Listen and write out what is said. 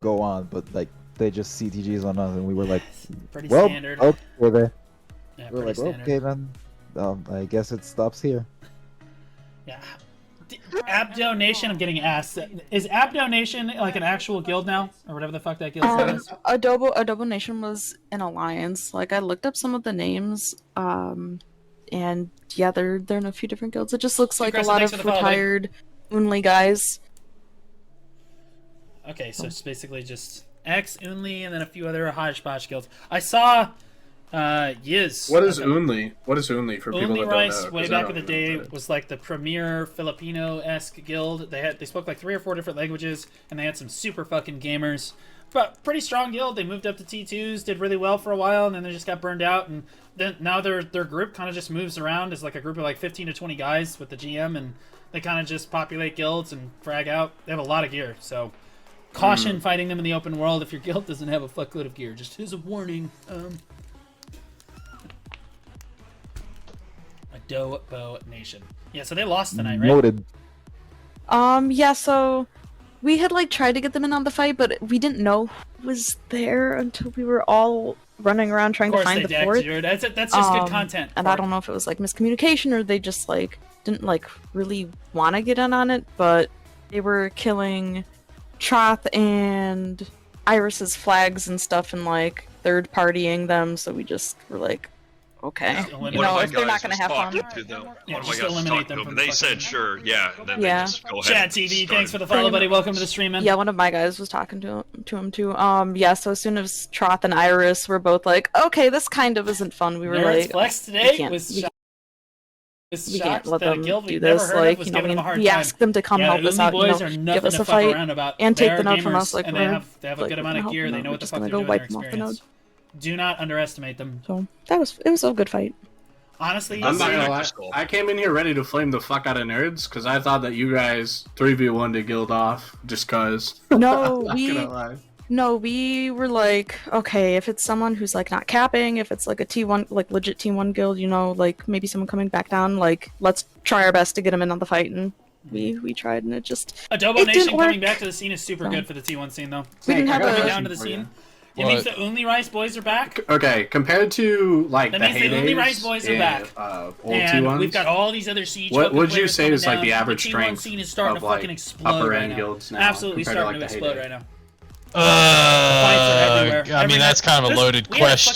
go on, but like they just CTGs on us, and we were like, Pretty well, standard. okay then. Yeah, We were pretty like, standard. okay then. I guess it stops here. Yeah. Abdo Nation, I'm getting asked. Is Abdo Nation like an actual guild now? Or whatever the fuck that guild is? Adobo Nation was an alliance. Like, I looked up some of the names, and yeah, they're in a few different guilds. It just looks like a lot of retired Unli guys. Okay, so it's basically just X, Unli, and then a few other hodgepodge guilds. I saw Yiz. What is Unli? What is Unli for people that don't Rice, know? way back in the day, was like the premier Filipino-esque guild. They spoke like 3 or 4 different languages, and they had some super fucking gamers. But pretty strong guild. They moved up to T2s, did really well for a while, and then they just got burned out. And then now their group kind of just moves around as like a group of like 15 to 20 guys with the GM, and they kind of just populate guilds and frag out. They have a lot of gear, so caution fighting them in the open world if your guild doesn't have a fuckload of gear. Just as a warning. Adobo Nation. Yeah, so they lost tonight, right? Noted. Yeah, so we had like tried to get them in on the fight, but we didn't know who was there until we were all running around trying to find the fort. That's just good content. And I don't know if it was like miscommunication or they just like didn't like really want to get in on it, but they were killing Troth and Iris's flags and stuff and like third partying them, so we just were like, okay, you know, if they're not going to have fun. Yeah, just eliminate them from They said sure, yeah. Then Yeah. they just go ahead Chat and TV, start. thanks for the follow, buddy. Welcome to the stream, man. Yeah, one of my guys was talking to him too. Yeah, so as soon as Troth and Iris were both like, okay, this kind of isn't fun, we were Nerds like, Flex today can't- was we can't let them do never this. heard of Like, was you know, giving them a hard we time. asked them to come Yeah, help the us Umi out, you boys know, are give nothing us to a fuck fight, around about. and take They're the note from gamers, us. Like, and we're they have a like, good amount of help gear. them They out. know We're what the just fuck gonna they're go doing. wipe They're them off the node. experienced. Do not underestimate them. So it was a good fight. Honestly, I'm not gonna lie. Crystal. I came in here ready to flame the fuck out of nerds because I thought that you guys 3v1 to guild off just cause. No, I'm not gonna lie. we were like, okay, if it's someone who's like not capping, if it's like a T1, like legit T1 guild, you know, like maybe someone coming back down, like let's try our best to get them in on the fight, and we tried, and it Adobo it Nation didn't coming work. back to the scene is super good for the T1 scene, though. We didn't have I got Coming a down to the question for scene. you. It means the Unli Rice boys are back. Okay, compared to like That the means the heydays Unli Rice boys are and, back. Old And T1s, we've got all these other siege. what fucking would you players say coming is like down. the average T1 strength scene is starting of to like fucking explode upper right end now. guilds now? Absolutely compared starting to like, the explode heydays? right now. Fights are everywhere. I mean, that's kind of a loaded question.